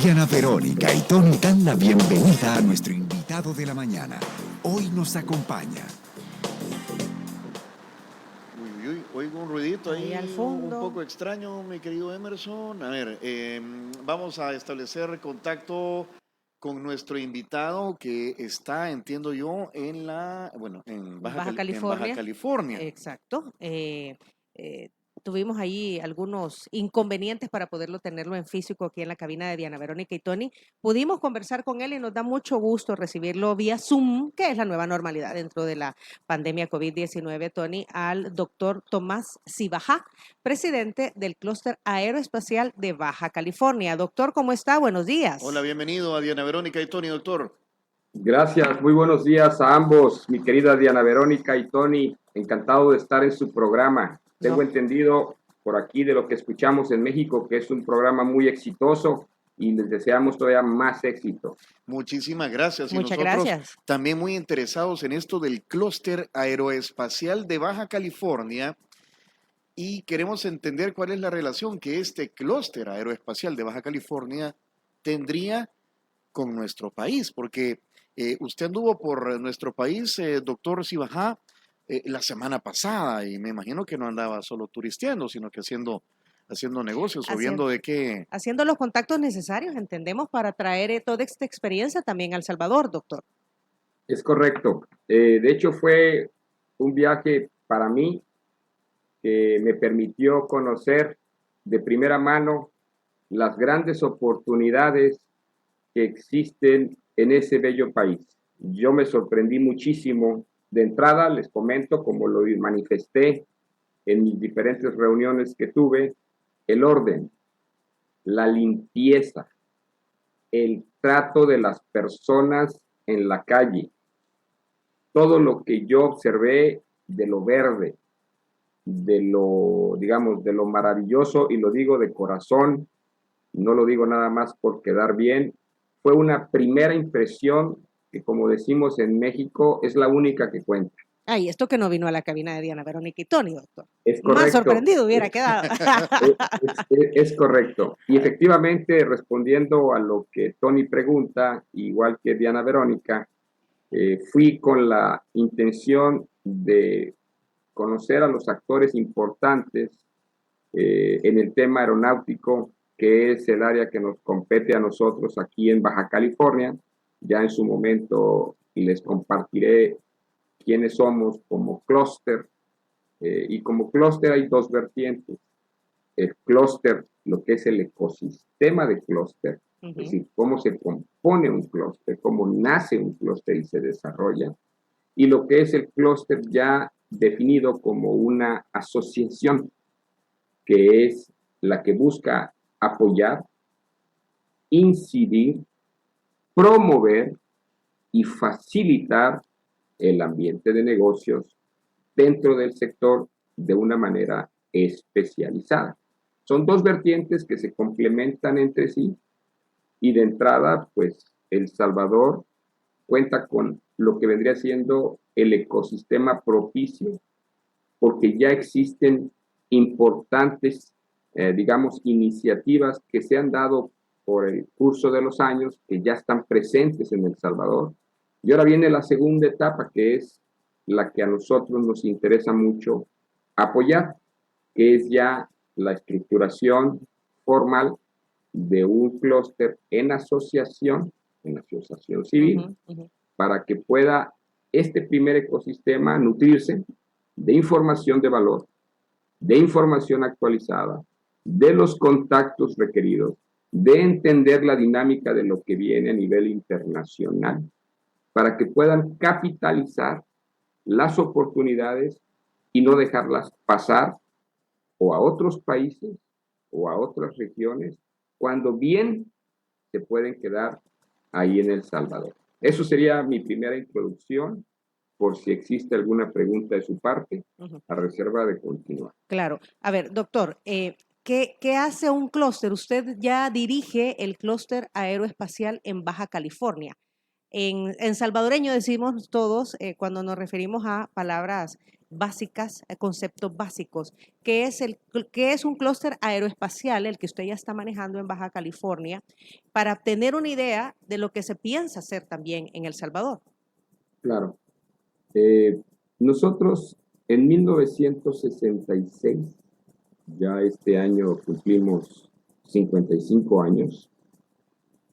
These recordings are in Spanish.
Diana Verónica y Tony dan la bienvenida a nuestro invitado de la mañana. Hoy nos acompaña. Oigo un ruidito ahí al un fondo. poco extraño, mi querido Emerson. A ver, vamos a establecer contacto con nuestro invitado que está, entiendo yo, en Baja California. Exacto. Tuvimos ahí algunos inconvenientes para poderlo tenerlo en físico aquí en la cabina de Diana Verónica y Tony. Pudimos conversar con él y nos da mucho gusto recibirlo vía Zoom, que es la nueva normalidad dentro de la pandemia COVID-19, Tony, al doctor Tomás Sibajá, presidente del Clúster Aeroespacial de Baja California. Doctor, ¿cómo está? Buenos días. Hola, bienvenido a Diana Verónica y Tony, doctor. Gracias, muy buenos días a ambos, mi querida Diana Verónica y Tony. Encantado de estar en su programa. Tengo entendido por aquí de lo que escuchamos en México que es un programa muy exitoso y les deseamos todavía más éxito. Muchísimas gracias. Muchas y nosotros gracias. También muy interesados en esto del Clúster Aeroespacial de Baja California y queremos entender cuál es la relación que este Clúster Aeroespacial de Baja California tendría con nuestro país, porque usted anduvo por nuestro país, doctor Sibajá, la semana pasada, y me imagino que no andaba solo turisteando, sino que haciendo negocios o viendo de qué. Haciendo los contactos necesarios, entendemos, para traer toda esta experiencia también a El Salvador, doctor. Es correcto. De hecho, fue un viaje para mí que me permitió conocer de primera mano las grandes oportunidades que existen en ese bello país. Yo me sorprendí muchísimo. De entrada, les comento, como lo manifesté en mis diferentes reuniones que tuve, el orden, la limpieza, el trato de las personas en la calle, todo lo que yo observé de lo verde, de lo, digamos, de lo maravilloso, y lo digo de corazón, no lo digo nada más por quedar bien, fue una primera impresión que, como decimos en México, es la única que cuenta. Ay, esto que no vino a la cabina de Diana Verónica y Tony, doctor. Es correcto. Más sorprendido hubiera quedado. Es correcto. Y efectivamente, respondiendo a lo que Tony pregunta, igual que Diana Verónica, fui con la intención de conocer a los actores importantes en el tema aeronáutico, que es el área que nos compete a nosotros aquí en Baja California. Ya en su momento les compartiré quiénes somos como clúster. Y como clúster hay dos vertientes. El clúster, lo que es el ecosistema de clúster, es decir, cómo se compone un clúster, cómo nace un clúster y se desarrolla, y lo que es el clúster ya definido como una asociación, que es la que busca apoyar, incidir, promover y facilitar el ambiente de negocios dentro del sector de una manera especializada. Son dos vertientes que se complementan entre sí y de entrada, pues, El Salvador cuenta con lo que vendría siendo el ecosistema propicio, porque ya existen importantes, digamos, iniciativas que se han dado por el curso de los años, que ya están presentes en El Salvador. Y ahora viene la segunda etapa, que es la que a nosotros nos interesa mucho apoyar, que es ya la estructuración formal de un clúster en asociación civil, para que pueda este primer ecosistema nutrirse de información de valor, de información actualizada, de los contactos requeridos, de entender la dinámica de lo que viene a nivel internacional, para que puedan capitalizar las oportunidades y no dejarlas pasar o a otros países o a otras regiones, cuando bien se pueden quedar ahí en El Salvador. Eso sería mi primera introducción, por si existe alguna pregunta de su parte, a reserva de continuar. Claro. A ver, doctor, ¿qué hace un clúster? Usted ya dirige el Clúster Aeroespacial en Baja California. En salvadoreño decimos todos, cuando nos referimos a palabras básicas, conceptos básicos. ¿Qué es un clúster aeroespacial, el que usted ya está manejando en Baja California, para tener una idea de lo que se piensa hacer también en El Salvador? Claro. Nosotros en 1966, ya este año cumplimos 55 años,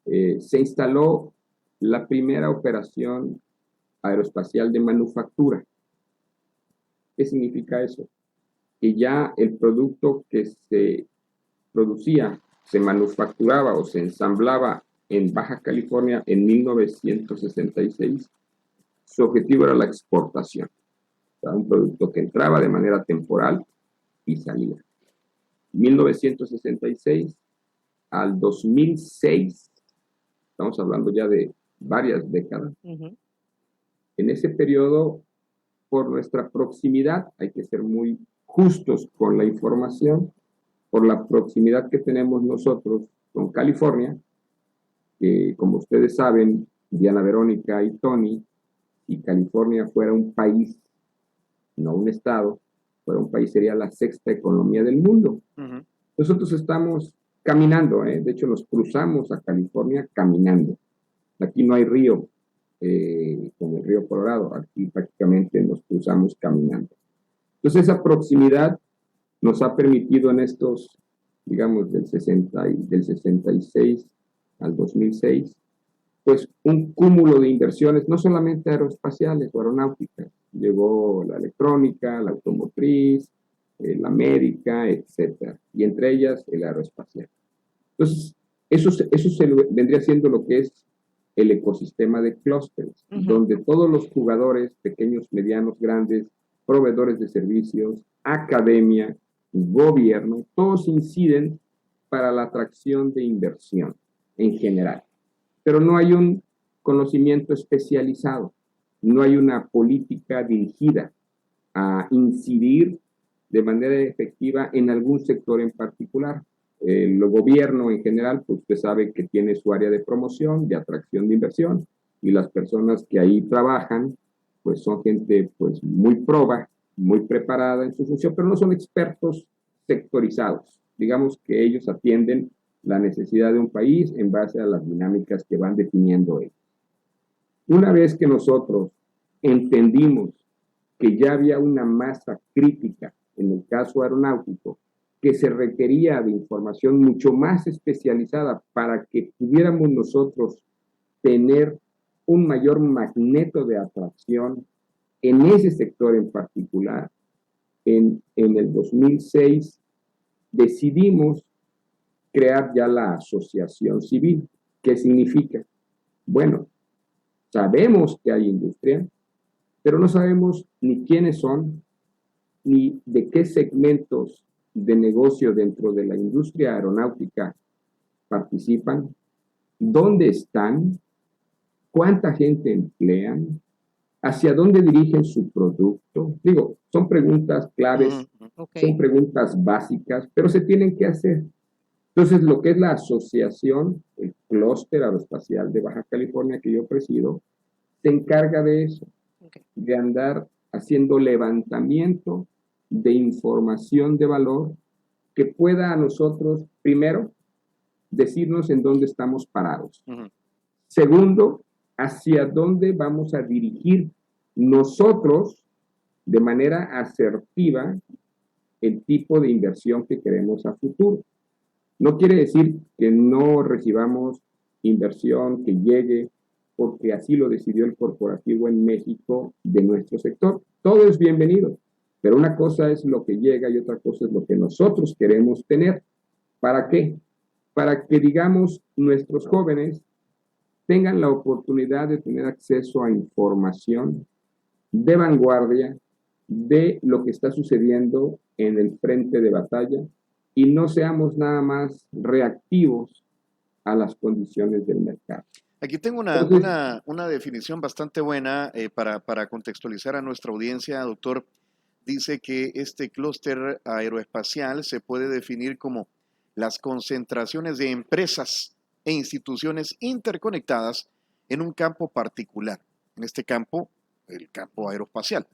se instaló la primera operación aeroespacial de manufactura. ¿Qué significa eso? Que ya el producto que se producía, se manufacturaba o se ensamblaba en Baja California en 1966, su objetivo era la exportación. O sea, un producto que entraba de manera temporal y salía. 1966 al 2006, estamos hablando ya de varias décadas. Uh-huh. En ese periodo, por nuestra proximidad, hay que ser muy justos con la información, por la proximidad que tenemos nosotros con California, que como ustedes saben, Diana Verónica y Tony, si California fuera un país, no un estado, fuera un país, sería la sexta economía del mundo. Uh-huh. Nosotros estamos caminando, de hecho nos cruzamos a California caminando. Aquí no hay río, como el río Colorado, aquí prácticamente nos cruzamos caminando. Entonces esa proximidad nos ha permitido en estos, digamos, del 66 al 2006, pues un cúmulo de inversiones, no solamente aeroespaciales o aeronáuticas, llegó la electrónica, la automotriz, la médica, etcétera, y entre ellas el aeroespacial. Entonces, eso se vendría siendo lo que es el ecosistema de clústeres, uh-huh, donde todos los jugadores, pequeños, medianos, grandes, proveedores de servicios, academia, gobierno, todos inciden para la atracción de inversión en general. Pero no hay un conocimiento especializado, no hay una política dirigida a incidir de manera efectiva en algún sector en particular. El gobierno en general, pues usted sabe que tiene su área de promoción, de atracción de inversión, y las personas que ahí trabajan, pues son gente pues muy proba, muy preparada en su función, pero no son expertos sectorizados. Digamos que ellos atienden la necesidad de un país en base a las dinámicas que van definiendo ellos. Una vez que nosotros entendimos que ya había una masa crítica en el caso aeronáutico, que se requería de información mucho más especializada para que pudiéramos nosotros tener un mayor magneto de atracción en ese sector en particular, en el 2006 decidimos crear ya la asociación civil. ¿Qué significa? Bueno, sabemos que hay industria, pero no sabemos ni quiénes son, ni de qué segmentos de negocio dentro de la industria aeronáutica participan, dónde están, cuánta gente emplean, hacia dónde dirigen su producto. Digo, son preguntas claves, okay, son preguntas básicas, pero se tienen que hacer. Entonces, lo que es la asociación, el clúster aeroespacial de Baja California que yo presido, se encarga de eso, okay, de andar haciendo levantamiento de información de valor que pueda a nosotros, primero, decirnos en dónde estamos parados. Uh-huh. Segundo, hacia dónde vamos a dirigir nosotros de manera asertiva el tipo de inversión que queremos a futuro. No quiere decir que no recibamos inversión que llegue porque así lo decidió el corporativo en México de nuestro sector. Todo es bienvenido, pero una cosa es lo que llega y otra cosa es lo que nosotros queremos tener. ¿Para qué? Para que, digamos, nuestros jóvenes tengan la oportunidad de tener acceso a información de vanguardia de lo que está sucediendo en el frente de batalla y no seamos nada más reactivos a las condiciones del mercado. Aquí tengo una definición bastante buena para contextualizar a nuestra audiencia, doctor. Dice que este clúster aeroespacial se puede definir como las concentraciones de empresas e instituciones interconectadas en un campo particular, en este campo, el campo aeroespacial,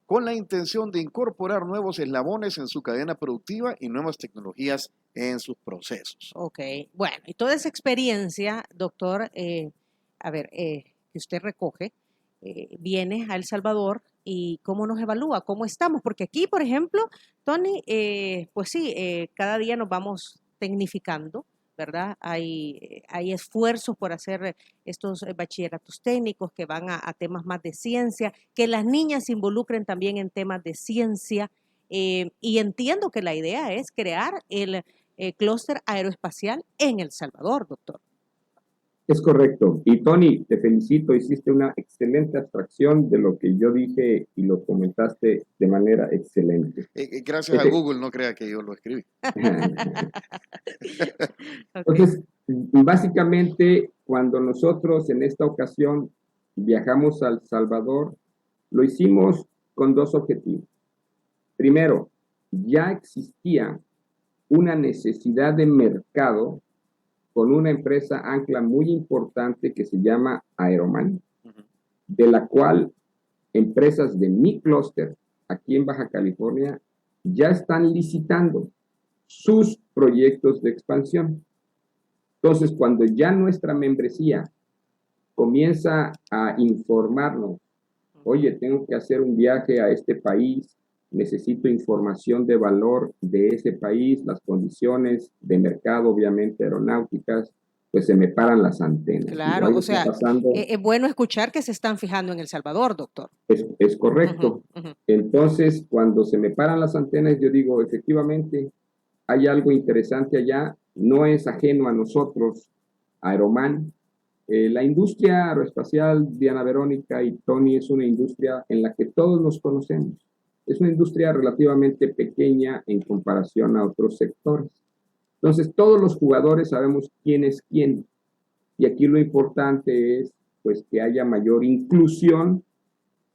con la intención de incorporar nuevos eslabones en su cadena productiva y nuevas tecnologías en sus procesos. Ok, bueno, y toda esa experiencia, doctor, que usted recoge, viene a El Salvador y cómo nos evalúa, cómo estamos, porque aquí, por ejemplo, Tony, pues sí, cada día nos vamos tecnificando, ¿verdad? Hay esfuerzos por hacer estos bachilleratos técnicos que van a temas más de ciencia, que las niñas se involucren también en temas de ciencia, y entiendo que la idea es crear el clúster aeroespacial en El Salvador, doctor. Es correcto. Y Tony, te felicito, hiciste una excelente abstracción de lo que yo dije y lo comentaste de manera excelente. Gracias a Google, no crea que yo lo escribí. Entonces, básicamente, cuando nosotros en esta ocasión viajamos a El Salvador, lo hicimos con dos objetivos. Primero, ya existía una necesidad de mercado con una empresa ancla muy importante que se llama Aeroman, de la cual empresas de mi clúster aquí en Baja California ya están licitando sus proyectos de expansión. Entonces, cuando ya nuestra membresía comienza a informarnos, oye, tengo que hacer un viaje a este país, necesito información de valor de ese país, las condiciones de mercado, obviamente aeronáuticas, pues se me paran las antenas. Claro, o sea, es bueno escuchar que se están fijando en El Salvador, doctor. Es correcto. Entonces, cuando se me paran las antenas, yo digo, efectivamente, hay algo interesante allá, no es ajeno a nosotros, Aeroman. La industria aeroespacial, Diana Verónica y Tony, es una industria en la que todos nos conocemos. Es una industria relativamente pequeña en comparación a otros sectores. Entonces, todos los jugadores sabemos quién es quién. Y aquí lo importante es, pues, que haya mayor inclusión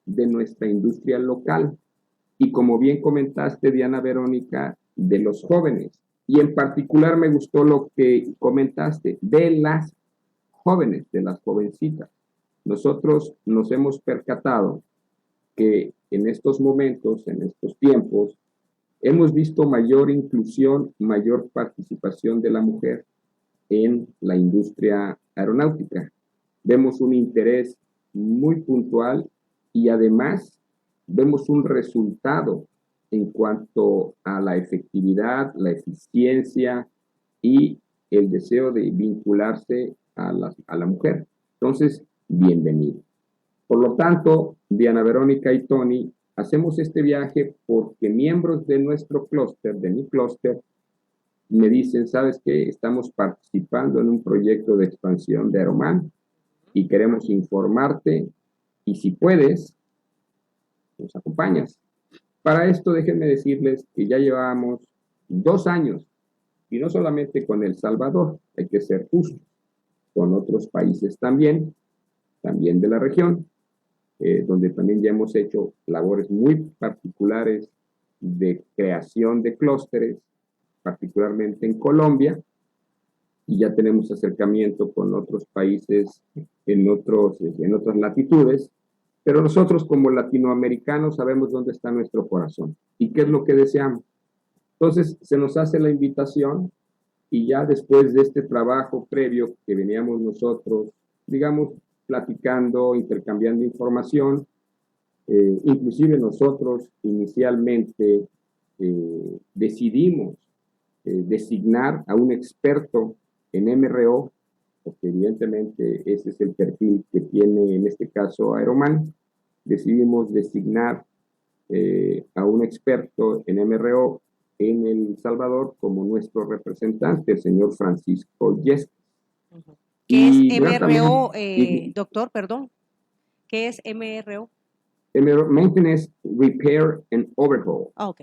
de nuestra industria local. Y como bien comentaste, Diana Verónica, de los jóvenes. Y en particular me gustó lo que comentaste, de las jóvenes, de las jovencitas. Nosotros nos hemos percatado que en estos momentos, en estos tiempos, hemos visto mayor inclusión, mayor participación de la mujer en la industria aeronáutica. Vemos un interés muy puntual y además vemos un resultado en cuanto a la efectividad, la eficiencia y el deseo de vincularse a la mujer. Entonces, bienvenido. Por lo tanto, Diana Verónica y Tony, hacemos este viaje porque miembros de nuestro clúster, de mi clúster, me dicen, ¿sabes qué? Estamos participando en un proyecto de expansión de Aeroman y queremos informarte y si puedes, nos acompañas. Para esto, déjenme decirles que ya llevamos 2 años y no solamente con El Salvador, hay que ser justos, con otros países también de la región, donde también ya hemos hecho labores muy particulares de creación de clústeres, particularmente en Colombia, y ya tenemos acercamiento con otros países en otras latitudes, pero nosotros como latinoamericanos sabemos dónde está nuestro corazón y qué es lo que deseamos. Entonces se nos hace la invitación y ya después de este trabajo previo que veníamos nosotros, digamos, platicando, intercambiando información, inclusive nosotros inicialmente decidimos designar a un experto en MRO, porque evidentemente ese es el perfil que tiene en este caso Aeroman. Decidimos designar a un experto en MRO en El Salvador como nuestro representante, el señor Francisco Yescas. ¿Qué es MRO, doctor? Perdón. ¿Qué es MRO? Maintenance, Repair and Overhaul. Ok.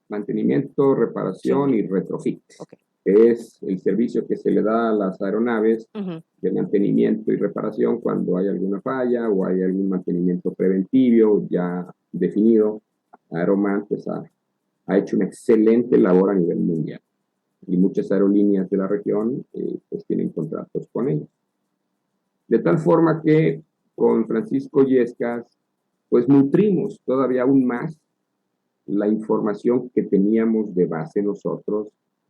Mantenimiento, reparación y retrofit. Okay. Es el servicio que se le da a las aeronaves de mantenimiento y reparación cuando hay alguna falla o hay algún mantenimiento preventivo ya definido. Aeroman pues, ha hecho una excelente labor a nivel mundial y muchas aerolíneas de la región pues tienen contratos con ellos. De tal forma que con Francisco Yescas pues nutrimos todavía aún más la información que teníamos de base nosotros,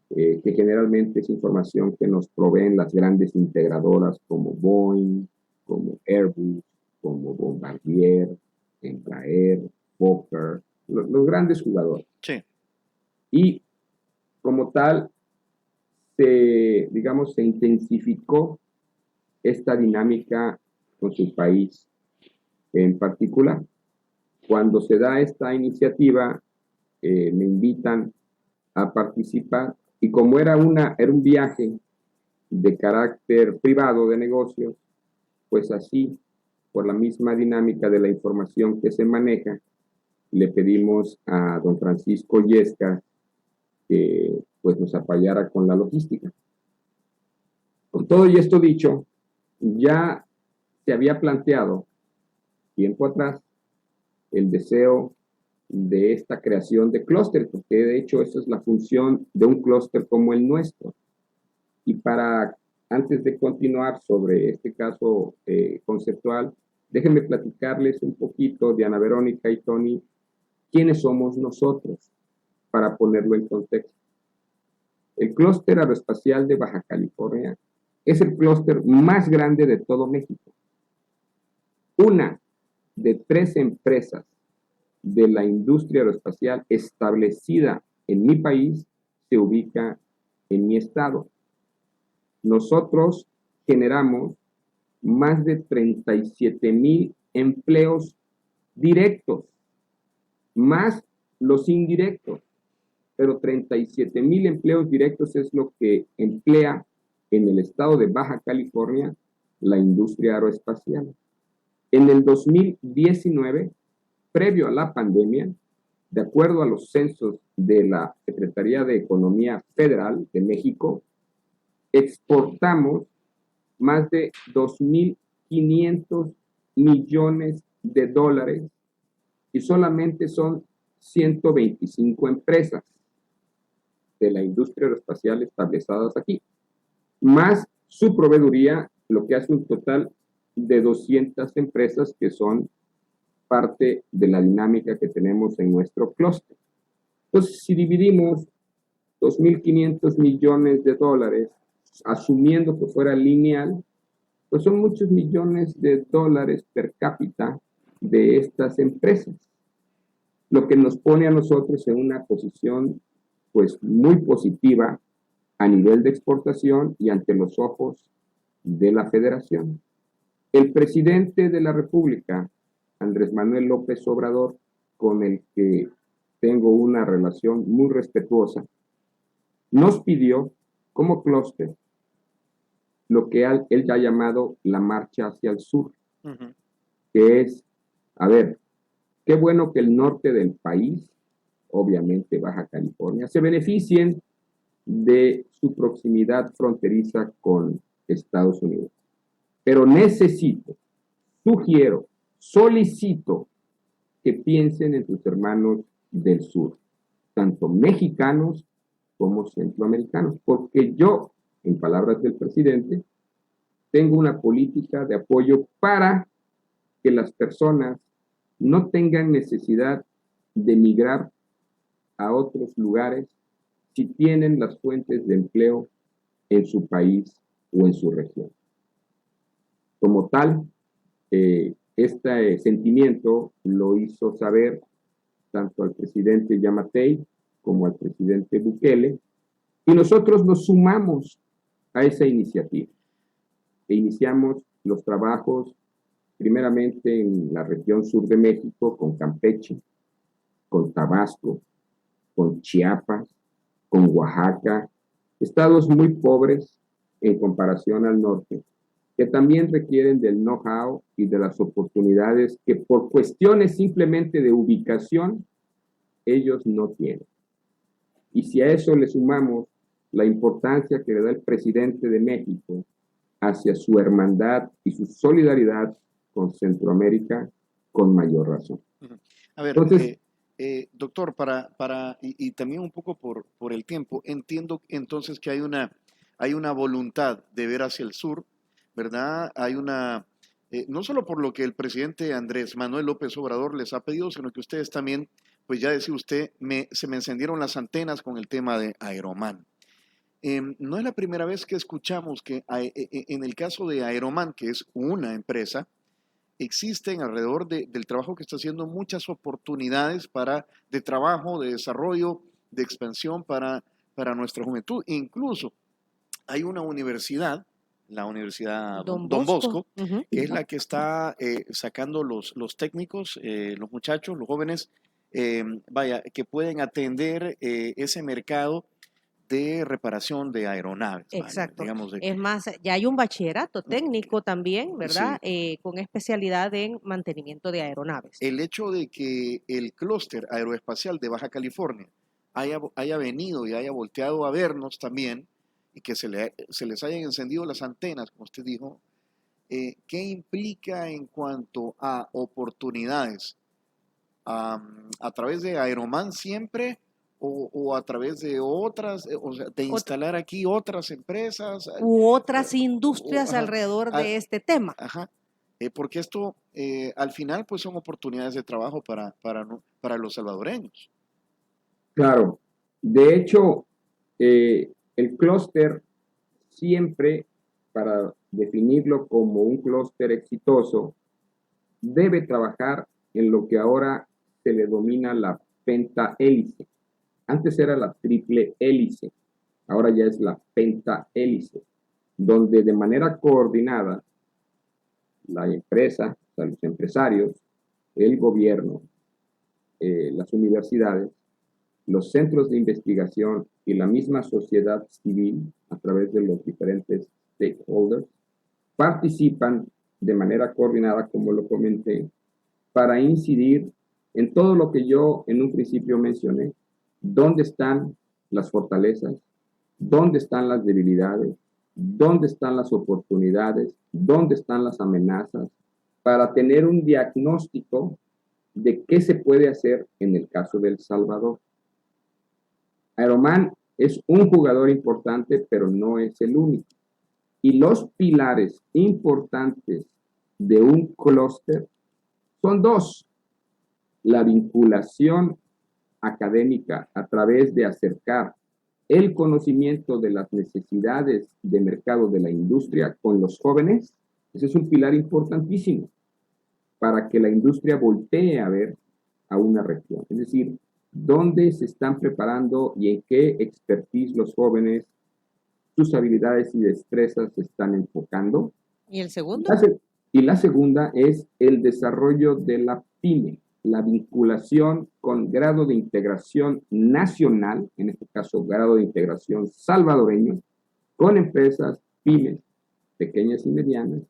que generalmente es información que nos proveen las grandes integradoras como Boeing, como Airbus, como Bombardier, Embraer, Fokker, los grandes jugadores. Sí. Y como tal, digamos, se intensificó esta dinámica con su país en particular. Cuando se da esta iniciativa, me invitan a participar y como era un viaje de carácter privado de negocios, pues así, por la misma dinámica de la información que se maneja, le pedimos a don Francisco Yesca que pues nos apoyara con la logística. Con todo y esto dicho, ya se había planteado tiempo atrás el deseo de esta creación de clúster, porque de hecho esa es la función de un clúster como el nuestro. Y antes de continuar sobre este caso conceptual, déjenme platicarles un poquito, Diana Verónica y Tony, quiénes somos nosotros, para ponerlo en contexto. El clúster aeroespacial de Baja California es el clúster más grande de todo México. Una de 3 empresas de la industria aeroespacial establecida en mi país se ubica en mi estado. Nosotros generamos más de 37,000 empleos directos, más los indirectos, pero 37,000 empleos directos es lo que emplea en el estado de Baja California la industria aeroespacial. En el 2019, previo a la pandemia, de acuerdo a los censos de la Secretaría de Economía Federal de México, exportamos más de 2,500 millones de dólares y solamente son 125 empresas de la industria aeroespacial establecidas aquí, más su proveeduría, lo que hace un total de 200 empresas que son parte de la dinámica que tenemos en nuestro clúster. Entonces, si dividimos 2,500 millones de dólares, asumiendo que fuera lineal, pues son muchos millones de dólares per cápita de estas empresas, lo que nos pone a nosotros en una posición pues muy positiva a nivel de exportación y ante los ojos de la Federación. El presidente de la República, Andrés Manuel López Obrador, con el que tengo una relación muy respetuosa, nos pidió como clúster lo que él ya ha llamado la marcha hacia el sur, que es, a ver, qué bueno que el norte del país, obviamente Baja California, se beneficien de su proximidad fronteriza con Estados Unidos. Pero necesito, sugiero, solicito que piensen en sus hermanos del sur, tanto mexicanos como centroamericanos, porque yo, en palabras del presidente, tengo una política de apoyo para que las personas no tengan necesidad de emigrar a otros lugares si tienen las fuentes de empleo en su país o en su región. Como tal, este sentimiento lo hizo saber tanto al presidente Yamatei como al presidente Bukele, y nosotros nos sumamos a esa iniciativa. E iniciamos los trabajos primeramente en la región sur de México, con Campeche, con Tabasco, con Chiapas, con Oaxaca, estados muy pobres en comparación al norte, que también requieren del know-how y de las oportunidades que por cuestiones simplemente de ubicación ellos no tienen. Y si a eso le sumamos la importancia que le da el presidente de México hacia su hermandad y su solidaridad con Centroamérica, con mayor razón. A ver, entonces, doctor, y también un poco por el tiempo, entiendo entonces que hay una voluntad de ver hacia el sur, ¿verdad? Hay una no solo por lo que el presidente Andrés Manuel López Obrador les ha pedido, sino que ustedes también, pues ya decía usted, se me encendieron las antenas con el tema de Aeroman. No es la primera vez que escuchamos que en el caso de Aeroman, que es una empresa, existen alrededor del trabajo que está haciendo muchas oportunidades de trabajo, de desarrollo, de expansión para nuestra juventud. Incluso hay una universidad, la Universidad Don Don Bosco. Bosco, que es la que está sacando los técnicos, los muchachos, los jóvenes, que pueden atender ese mercado de reparación de aeronaves. Exacto. Digamos Es más, ya hay un bachillerato técnico también, Sí. ¿verdad? Con especialidad en mantenimiento de aeronaves. El hecho de que el clúster aeroespacial de Baja California haya venido y haya volteado a vernos también y que se les hayan encendido las antenas, como usted dijo, ¿qué implica en cuanto a oportunidades? ¿A través de Aeroman siempre o a través de otras, o sea, de instalar aquí otras empresas? U otras industrias Ajá, alrededor de este tema. Ajá. Porque esto al final pues son oportunidades de trabajo para los salvadoreños. Claro, de hecho, el clúster siempre, para definirlo como un clúster exitoso, debe trabajar en lo que ahora se le denomina la pentahélice. Antes era la triple hélice, ahora ya es la pentahélice, donde de manera coordinada la empresa, o sea, los empresarios, el gobierno, las universidades, los centros de investigación y la misma sociedad civil a través de los diferentes stakeholders participan de manera coordinada, como lo comenté, para incidir en todo lo que yo en un principio mencioné. ¿Dónde están las fortalezas? ¿Dónde están las debilidades? ¿Dónde están las oportunidades? ¿Dónde están las amenazas? Para tener un diagnóstico de qué se puede hacer en el caso de El Salvador. Aeroman es un jugador importante, pero no es el único. Y los pilares importantes de un clúster son dos: la vinculación académica a través de acercar el conocimiento de las necesidades de mercado de la industria con los jóvenes. Ese es un pilar importantísimo para que la industria voltee a ver a una región. Es decir, dónde se están preparando y en qué expertise los jóvenes, sus habilidades y destrezas se están enfocando. ¿Y el segundo? Y la segunda es el desarrollo de la PYME, la vinculación con grado de integración nacional, en este caso grado de integración salvadoreño, con empresas pymes, pequeñas y medianas,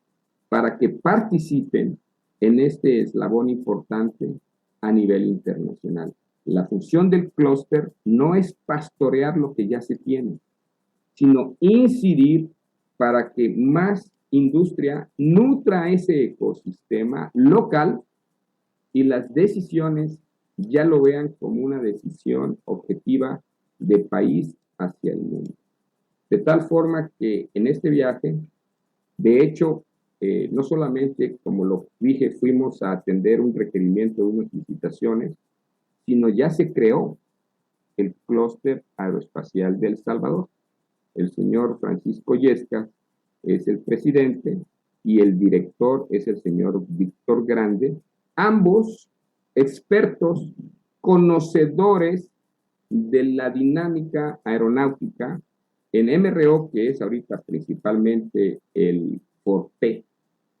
para que participen en este eslabón importante a nivel internacional. La función del clúster no es pastorear lo que ya se tiene, sino incidir para que más industria nutra ese ecosistema local y las decisiones ya lo vean como una decisión objetiva de país hacia el mundo. De tal forma que en este viaje, de hecho, no solamente, como lo dije, fuimos a atender un requerimiento de unas licitaciones, sino ya se creó el clúster aeroespacial de El Salvador. El señor Francisco Yesca es el presidente y el director es el señor Víctor Grande, ambos expertos, conocedores de la dinámica aeronáutica en MRO, que es ahorita principalmente el forte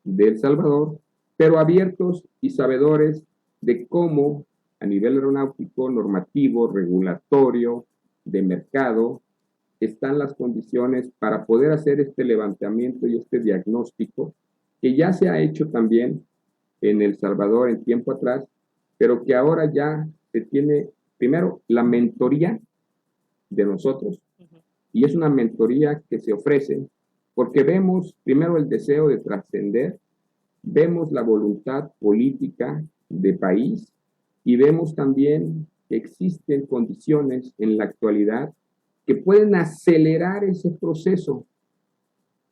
de El Salvador, pero abiertos y sabedores de cómo a nivel aeronáutico, normativo, regulatorio, de mercado, están las condiciones para poder hacer este levantamiento y este diagnóstico que ya se ha hecho también en El Salvador en tiempo atrás, pero que ahora ya se tiene, primero, la mentoría de nosotros, y es una mentoría que se ofrece porque vemos primero el deseo de trascender, vemos la voluntad política de país y vemos también que existen condiciones en la actualidad que pueden acelerar ese proceso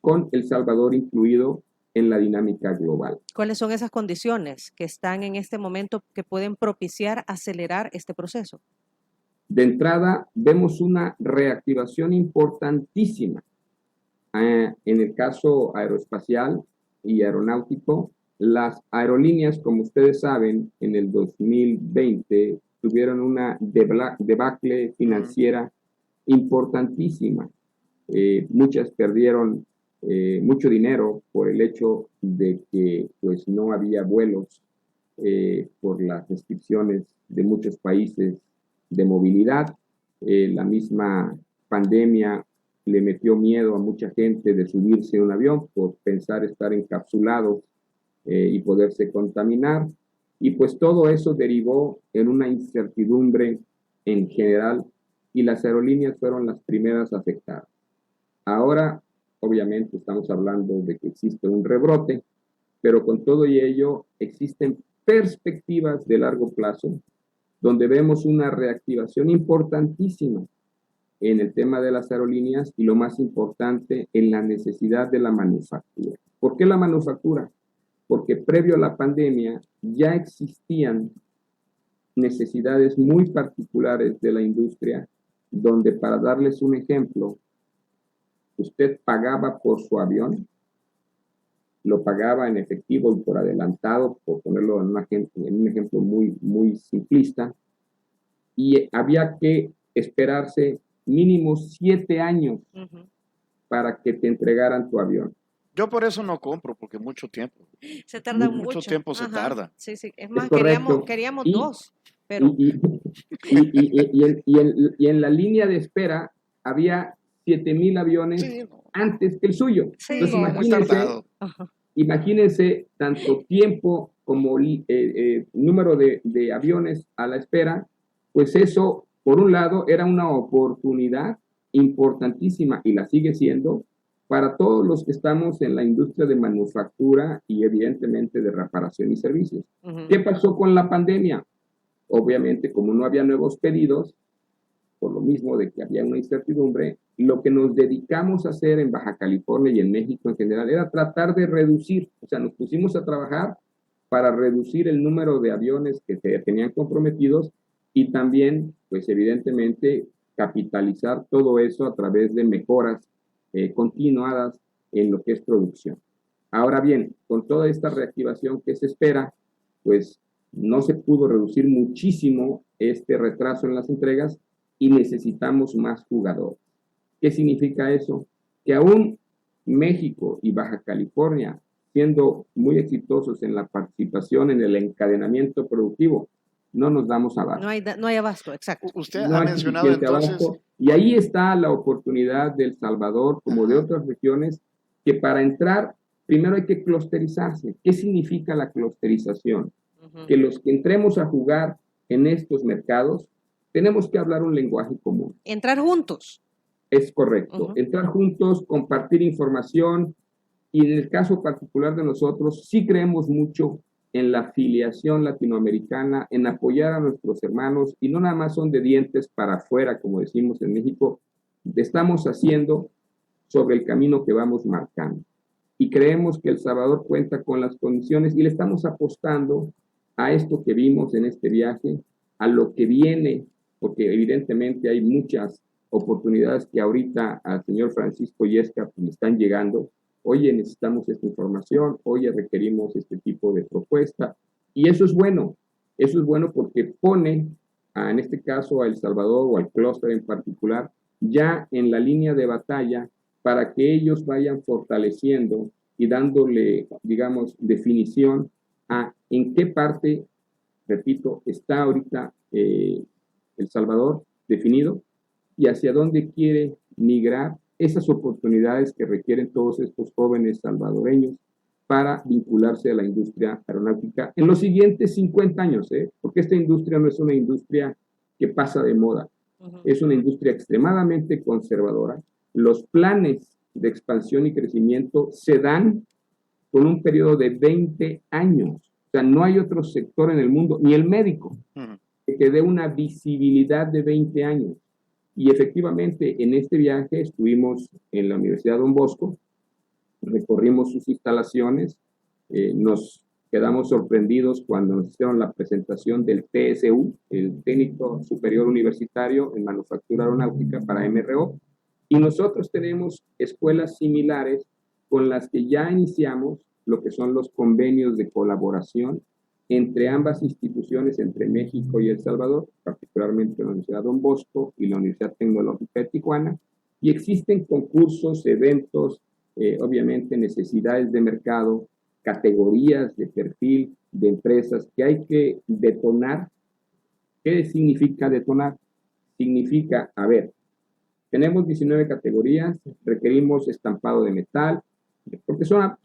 con El Salvador incluido en la dinámica global. ¿Cuáles son esas condiciones que están en este momento que pueden propiciar acelerar este proceso? De entrada, vemos una reactivación importantísima. En el caso aeroespacial y aeronáutico, las aerolíneas, como ustedes saben, en el 2020 tuvieron una debacle financiera importantísima. Muchas perdieron mucho dinero por el hecho de que pues, no había vuelos por las restricciones de muchos países de movilidad. La misma pandemia le metió miedo a mucha gente de subirse a un avión por pensar estar encapsulado y poderse contaminar. Y pues todo eso derivó en una incertidumbre en general y las aerolíneas fueron las primeras afectadas. Ahora, obviamente, estamos hablando de que existe un rebrote, pero con todo y ello existen perspectivas de largo plazo donde vemos una reactivación importantísima en el tema de las aerolíneas y lo más importante, en la necesidad de la manufactura. ¿Por qué la manufactura? Porque previo a la pandemia ya existían necesidades muy particulares de la industria, donde, para darles un ejemplo, usted pagaba por su avión, lo pagaba en efectivo y por adelantado, por ponerlo en un ejemplo muy simplista, y había que esperarse mínimo 7 años para que te entregaran tu avión. Yo por eso no compro, porque mucho tiempo. Se tarda Mucho tiempo se tarda. Sí, sí. Es más, correcto. queríamos Y- 2, pero Y en la línea de espera había 7,000 aviones Sí, no. antes que el suyo. Sí. Entonces, No, muy tardado. imagínense tanto tiempo como número de aviones a la espera, pues eso, por un lado, era una oportunidad importantísima y la sigue siendo para todos los que estamos en la industria de manufactura y evidentemente de reparación y servicios. ¿Qué pasó con la pandemia? Obviamente, como no había nuevos pedidos, por lo mismo de que había una incertidumbre, lo que nos dedicamos a hacer en Baja California y en México en general era tratar de reducir, o sea, nos pusimos a trabajar para reducir el número de aviones que se tenían comprometidos y también, pues evidentemente, capitalizar todo eso a través de mejoras continuadas en lo que es producción. Ahora bien, con toda esta reactivación que se espera, pues no se pudo reducir muchísimo este retraso en las entregas y necesitamos más jugadores. ¿Qué significa eso? Que aún México y Baja California, siendo muy exitosos en la participación en el encadenamiento productivo, no nos damos abasto. no hay abasto, exacto. Usted No ha hay mencionado suficiente entonces, abasto. Y ahí está la oportunidad de El Salvador, como de otras regiones, que para entrar, primero hay que clusterizarse. ¿Qué significa la clusterización? Que los que entremos a jugar en estos mercados, tenemos que hablar un lenguaje común. Entrar juntos. Es correcto. Entrar juntos, compartir información, y en el caso particular de nosotros, sí creemos mucho en la afiliación latinoamericana, en apoyar a nuestros hermanos, y no nada más son de dientes para afuera, como decimos en México, estamos haciendo sobre el camino que vamos marcando. Y creemos que El Salvador cuenta con las condiciones y le estamos apostando a esto que vimos en este viaje, a lo que viene, porque evidentemente hay muchas oportunidades que ahorita al señor Francisco Yesca le están llegando. Oye, necesitamos esta información, oye, requerimos este tipo de propuesta. Y eso es bueno porque pone, en este caso, a El Salvador o al clúster en particular, ya en la línea de batalla para que ellos vayan fortaleciendo y dándole, digamos, definición a en qué parte, repito, está ahorita El Salvador definido y hacia dónde quiere migrar esas oportunidades que requieren todos estos jóvenes salvadoreños para vincularse a la industria aeronáutica en los siguientes 50 años, porque esta industria no es una industria que pasa de moda, es una industria extremadamente conservadora. Los planes de expansión y crecimiento se dan con un periodo de 20 años. O sea, no hay otro sector en el mundo, ni el médico, que dé una visibilidad de 20 años. Y efectivamente, en este viaje estuvimos en la Universidad Don Bosco recorrimos sus instalaciones, nos quedamos sorprendidos cuando nos hicieron la presentación del TSU, el Técnico Superior Universitario en Manufactura Aeronáutica para MRO, y nosotros tenemos escuelas similares con las que ya iniciamos lo que son los convenios de colaboración entre ambas instituciones, entre México y El Salvador, particularmente la Universidad Don Bosco y la Universidad Tecnológica de Tijuana, y existen concursos, eventos, obviamente necesidades de mercado, categorías de perfil de empresas que hay que detonar. ¿Qué significa detonar? Significa, a ver, tenemos 19 categorías, requerimos estampado de metal, porque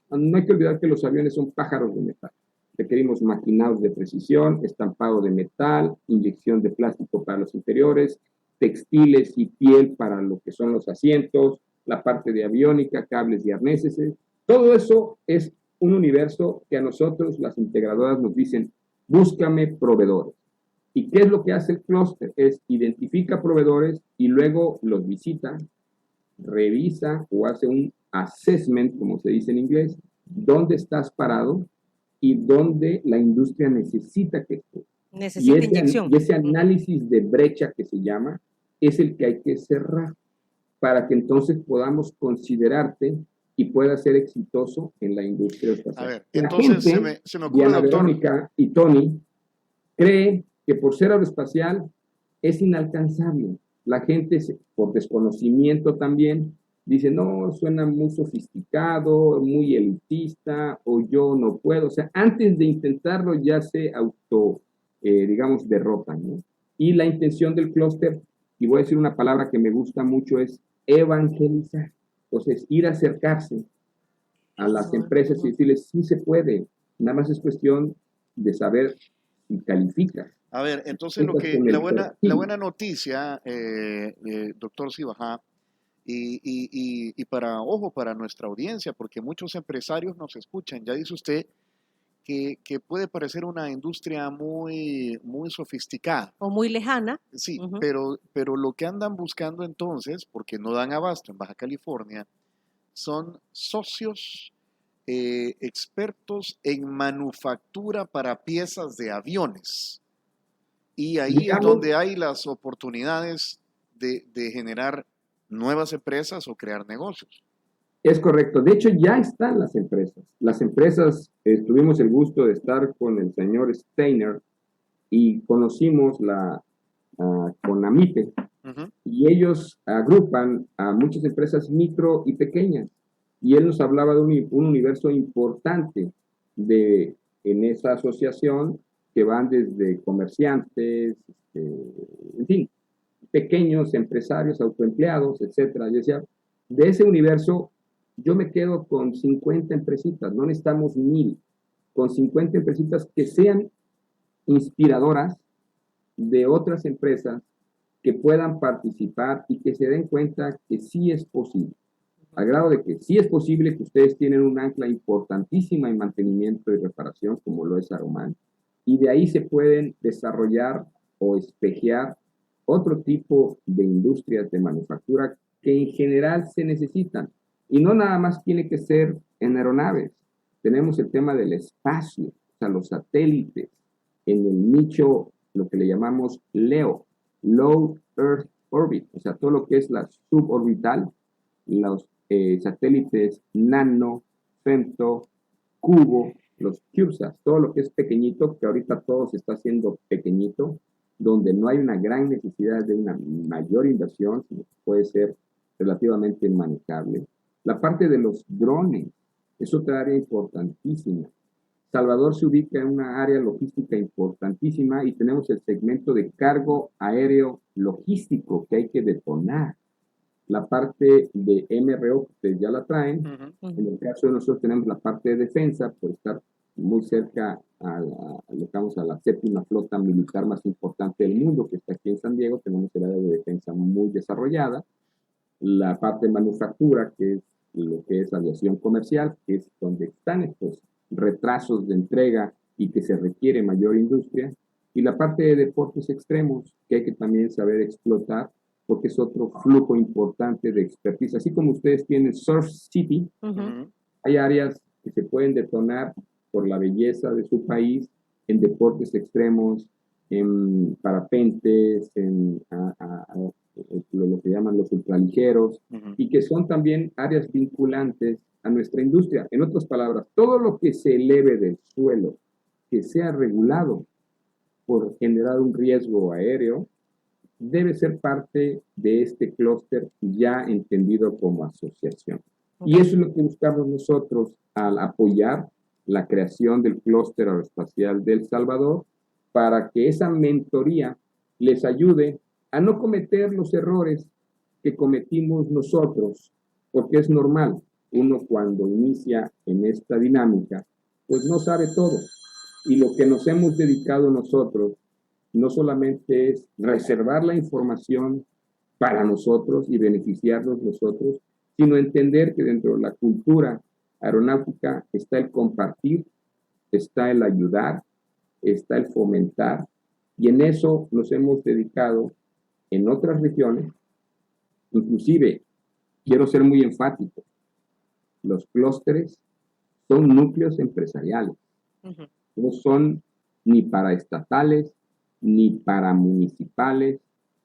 no hay que olvidar que los aviones son pájaros de metal. Requerimos maquinados de precisión, estampado de metal, inyección de plástico para los interiores, textiles y piel para lo que son los asientos, la parte de aviónica, cables y arneses. Todo eso es un universo que a nosotros, las integradoras, nos dicen, búscame proveedores. ¿Y qué es lo que hace el clúster? Es identifica proveedores y luego los visita, revisa o hace un assessment, como se dice en inglés, dónde estás parado y dónde la industria necesita que estés. Necesita inyección. Y ese análisis de brecha que se llama es el que hay que cerrar para que entonces podamos considerarte y puedas ser exitoso en la industria espacial. A ver, entonces se me ocurre, Diana doctor. Verónica y Tony cree que por ser aeroespacial es inalcanzable. La gente, por desconocimiento también, dice, no, suena muy sofisticado, muy elitista, o yo no puedo. O sea, antes de intentarlo ya se digamos, derrotan, ¿no? Y la intención del clúster, y voy a decir una palabra que me gusta mucho, es evangelizar. Entonces, ir a acercarse a las empresas y decirles, sí se puede, nada más es cuestión de saber si califica. A ver, entonces la buena noticia, doctor Sibajá, y para nuestra audiencia, porque muchos empresarios nos escuchan, ya dice usted que puede parecer una industria muy, muy sofisticada. O muy lejana. Sí, pero lo que andan buscando entonces, porque no dan abasto en Baja California, son socios expertos en manufactura para piezas de aviones. Y ahí es donde hay las oportunidades de generar nuevas empresas o crear negocios. Es correcto. De hecho, ya están las empresas. Las empresas, tuvimos el gusto de estar con el señor Steiner y conocimos con AMIPE. Y ellos agrupan a muchas empresas micro y pequeñas. Y él nos hablaba de un universo importante en esa asociación que van desde comerciantes, en fin, pequeños empresarios, autoempleados, etcétera. Yo decía, de ese universo yo me quedo con 50 empresitas, no necesitamos 1000, con 50 empresitas que sean inspiradoras de otras empresas que puedan participar y que se den cuenta que sí es posible. Al grado de que sí es posible que ustedes tienen un ancla importantísima en mantenimiento y reparación, como lo es Aroman, y de ahí se pueden desarrollar o espejear otro tipo de industrias de manufactura que en general se necesitan. Y no nada más tiene que ser en aeronaves. Tenemos el tema del espacio, o sea, los satélites, en el nicho, lo que le llamamos LEO, Low Earth Orbit, o sea, todo lo que es la suborbital, los satélites nano, femto, cubo, los CubeSats, todo lo que es pequeñito, que ahorita todo se está haciendo pequeñito, donde no hay una gran necesidad de una mayor inversión, sino que puede ser relativamente manejable. La parte de los drones es otra área importantísima. Salvador se ubica en una área logística importantísima y tenemos el segmento de cargo aéreo logístico que hay que detonar. La parte de MRO, ustedes ya la traen. En el caso de nosotros tenemos la parte de defensa, por estar muy cerca a la séptima flota militar más importante del mundo, que está aquí en San Diego. Tenemos el área de defensa muy desarrollada. La parte de manufactura, que es lo que es aviación comercial, que es donde están estos retrasos de entrega y que se requiere mayor industria. Y la parte de deportes extremos, que hay que también saber explotar, porque es otro flujo importante de expertise. Así como ustedes tienen Surf City, Hay áreas que se pueden detonar por la belleza de su país en deportes extremos, en parapentes, en lo que llaman los ultraligeros, y que son también áreas vinculantes a nuestra industria. En otras palabras, todo lo que se eleve del suelo, que sea regulado por generar un riesgo aéreo, debe ser parte de este clúster ya entendido como asociación. Y eso es lo que buscamos nosotros al apoyar la creación del clúster aeroespacial de El Salvador, para que esa mentoría les ayude a no cometer los errores que cometimos nosotros, porque es normal, uno cuando inicia en esta dinámica, pues no sabe todo. Y lo que nos hemos dedicado nosotros no solamente es reservar la información para nosotros y beneficiarnos nosotros, sino entender que dentro de la cultura aeronáutica está el compartir, está el ayudar, está el fomentar, y en eso nos hemos dedicado en otras regiones. Inclusive, quiero ser muy enfático, los clústeres son núcleos empresariales, no son ni paraestatales, ni para municipales,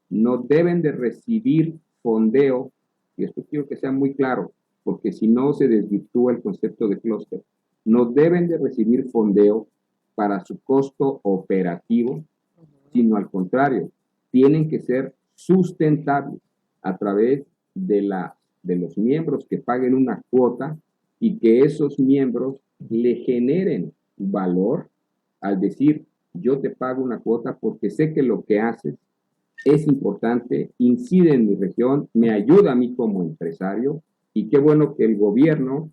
no deben de recibir fondeo, y esto quiero que sea muy claro, porque si no se desvirtúa el concepto de clúster, no deben de recibir fondeo para su costo operativo, sino al contrario, tienen que ser sustentables a través de los miembros que paguen una cuota y que esos miembros le generen valor al decir, yo te pago una cuota porque sé que lo que haces es importante, incide en mi región, me ayuda a mí como empresario, y qué bueno que el gobierno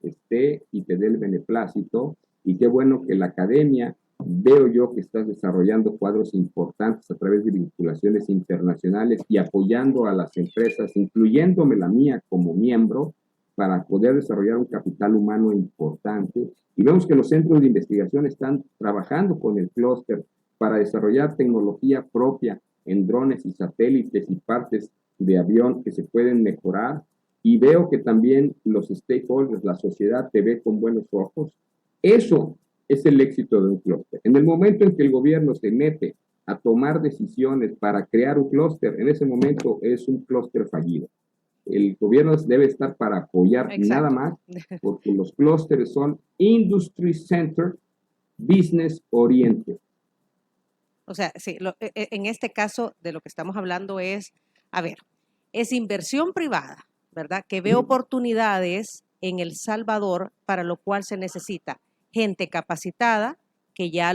esté y te dé el beneplácito, y qué bueno que la academia, veo yo que estás desarrollando cuadros importantes a través de vinculaciones internacionales y apoyando a las empresas, incluyéndome la mía como miembro, para poder desarrollar un capital humano importante. Y vemos que los centros de investigación están trabajando con el clúster para desarrollar tecnología propia en drones y satélites y partes de avión que se pueden mejorar. Y veo que también los stakeholders, la sociedad, te ve con buenos ojos. Eso es el éxito de un clúster. En el momento en que el gobierno se mete a tomar decisiones para crear un clúster, en ese momento es un clúster fallido. El gobierno debe estar para apoyar. Exacto. Nada más, porque los clústeres son industry centered, business oriented. O sea, sí, en este caso de lo que estamos hablando es, a ver, es inversión privada, ¿verdad? Que ve oportunidades en El Salvador, para lo cual se necesita gente capacitada, que ya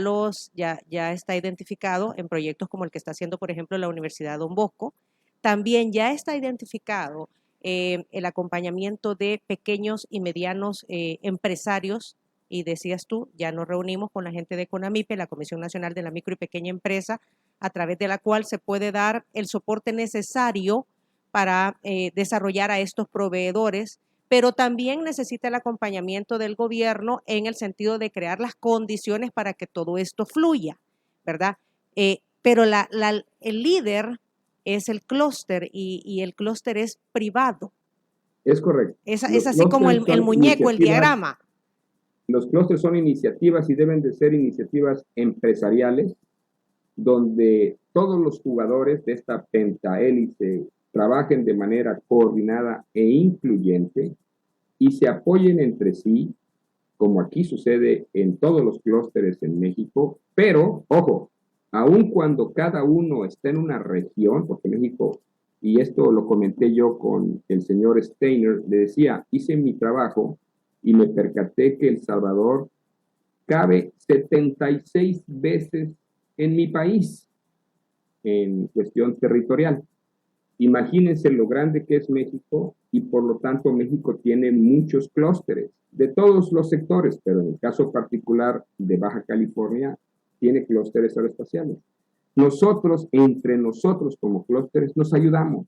está identificado en proyectos como el que está haciendo, por ejemplo, la Universidad Don Bosco. También ya está identificado el acompañamiento de pequeños y medianos empresarios, y decías tú, ya nos reunimos con la gente de CONAMIPE, la Comisión Nacional de la Micro y Pequeña Empresa, a través de la cual se puede dar el soporte necesario para desarrollar a estos proveedores, pero también necesita el acompañamiento del gobierno en el sentido de crear las condiciones para que todo esto fluya, ¿verdad? Pero el líder es el clúster, y el clúster es privado. Es correcto. Es así como el muñeco, el diagrama. Los clústeres son iniciativas y deben de ser iniciativas empresariales, donde todos los jugadores de esta pentahélice trabajen de manera coordinada e incluyente y se apoyen entre sí, como aquí sucede en todos los clústeres en México, pero, ojo, aun cuando cada uno está en una región, porque México, y esto lo comenté yo con el señor Steiner, le decía, hice mi trabajo y me percaté que El Salvador cabe 76 veces en mi país en cuestión territorial. Imagínense lo grande que es México, y por lo tanto México tiene muchos clústeres de todos los sectores, pero en el caso particular de Baja California tiene clústeres aeroespaciales. Nosotros, entre nosotros como clústeres, nos ayudamos.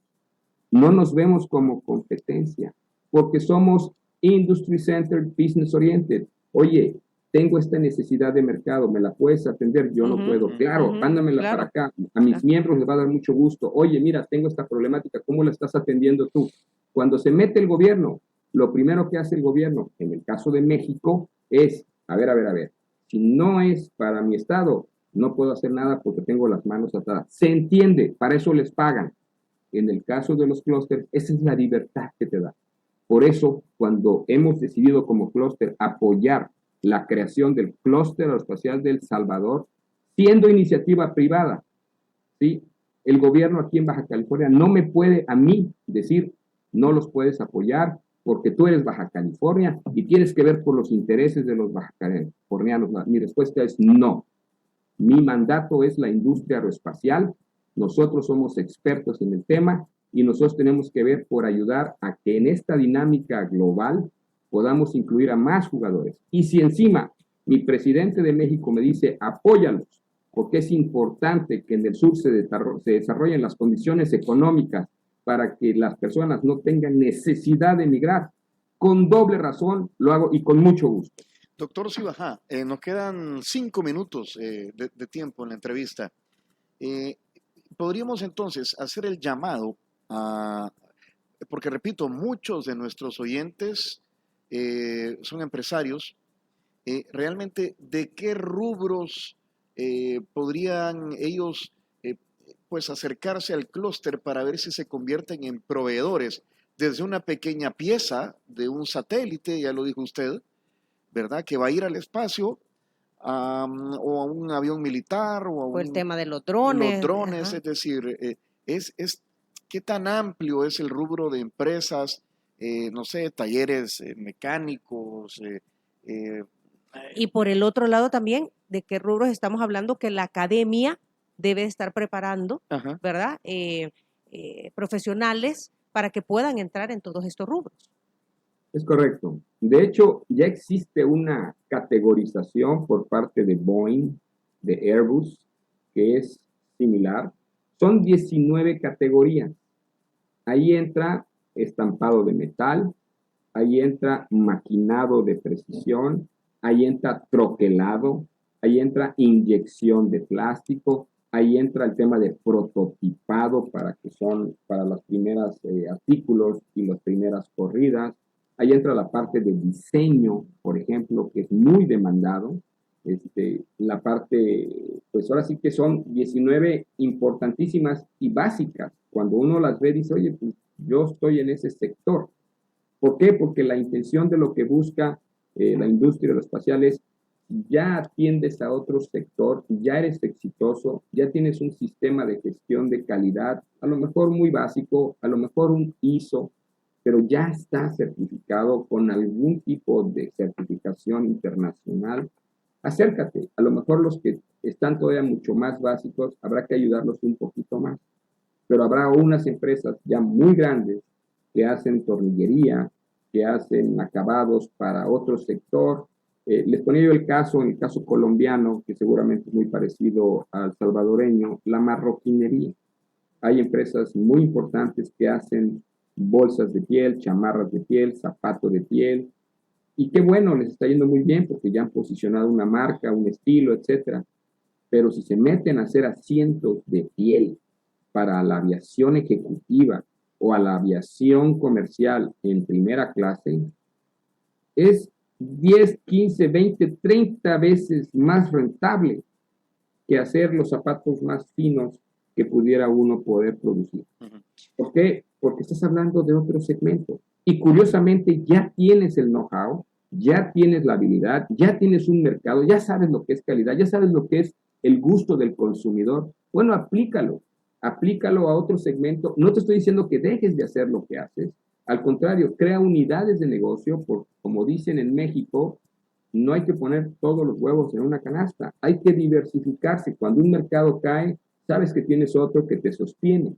No nos vemos como competencia, porque somos industry centered, business oriented. Oye, tengo esta necesidad de mercado, ¿me la puedes atender? Yo no puedo. Claro, mándamela para acá. A mis miembros les va a dar mucho gusto. Oye, mira, tengo esta problemática, ¿cómo la estás atendiendo tú? Cuando se mete el gobierno, lo primero que hace el gobierno, en el caso de México, es, a ver, si no es para mi estado, no puedo hacer nada porque tengo las manos atadas. Se entiende, para eso les pagan. En el caso de los clústeres, esa es la libertad que te da. Por eso, cuando hemos decidido como clúster apoyar la creación del clúster aeroespacial de El Salvador, siendo iniciativa privada, ¿sí? El gobierno aquí en Baja California no me puede a mí decir, no los puedes apoyar porque tú eres Baja California y tienes que ver por los intereses de los baja californianos. Mi respuesta es no. Mi mandato es la industria aeroespacial. Nosotros somos expertos en el tema y nosotros tenemos que ver por ayudar a que en esta dinámica global podamos incluir a más jugadores. Y si encima mi presidente de México me dice, apóyalos, porque es importante que en el sur se desarrollen las condiciones económicas para que las personas no tengan necesidad de emigrar, con doble razón lo hago y con mucho gusto. Doctor Sibajá, nos quedan 5 minutos de tiempo en la entrevista. Podríamos entonces hacer el llamado a, porque repito, muchos de nuestros oyentes son empresarios. Realmente, ¿de qué rubros podrían ellos pues acercarse al clúster para ver si se convierten en proveedores? Desde una pequeña pieza de un satélite, ya lo dijo usted, ¿verdad? Que va a ir al espacio, o a un avión militar, o el tema de los drones. Los drones, es decir, ¿qué tan amplio es el rubro de empresas, no sé, talleres mecánicos? Y por el otro lado también, ¿de qué rubros estamos hablando que la academia debe estar preparando, ¿verdad? Profesionales para que puedan entrar en todos estos rubros. Es correcto. De hecho, ya existe una categorización por parte de Boeing, de Airbus, que es similar. Son 19 categorías. Ahí entra estampado de metal, ahí entra maquinado de precisión, ahí entra troquelado, ahí entra inyección de plástico, ahí entra el tema de prototipado para los primeros artículos y las primeras corridas. Ahí entra la parte de diseño, por ejemplo, que es muy demandado. La parte, pues ahora sí que son 19 importantísimas y básicas. Cuando uno las ve, dice, oye, pues yo estoy en ese sector. ¿Por qué? Porque la intención de lo que busca la industria aeroespacial es, ya atiendes a otro sector, ya eres exitoso, ya tienes un sistema de gestión de calidad, a lo mejor muy básico, a lo mejor un ISO, pero ya está certificado con algún tipo de certificación internacional. Acércate, a lo mejor los que están todavía mucho más básicos, habrá que ayudarlos un poquito más, pero habrá unas empresas ya muy grandes que hacen tornillería, que hacen acabados para otro sector. Les ponía yo el caso colombiano, que seguramente es muy parecido al salvadoreño, la marroquinería. Hay empresas muy importantes que hacen bolsas de piel, chamarras de piel, zapatos de piel, y qué bueno, les está yendo muy bien porque ya han posicionado una marca, un estilo, etcétera. Pero si se meten a hacer asientos de piel para la aviación ejecutiva o a la aviación comercial en primera clase, es 10, 15, 20, 30 veces más rentable que hacer los zapatos más finos que pudiera uno poder producir. ¿Por qué? Porque estás hablando de otro segmento. Y curiosamente ya tienes el know-how, ya tienes la habilidad, ya tienes un mercado, ya sabes lo que es calidad, ya sabes lo que es el gusto del consumidor. Bueno, aplícalo a otro segmento. No te estoy diciendo que dejes de hacer lo que haces. Al contrario, crea unidades de negocio, porque como dicen en México, no hay que poner todos los huevos en una canasta. Hay que diversificarse. Cuando un mercado cae, sabes que tienes otro que te sostiene.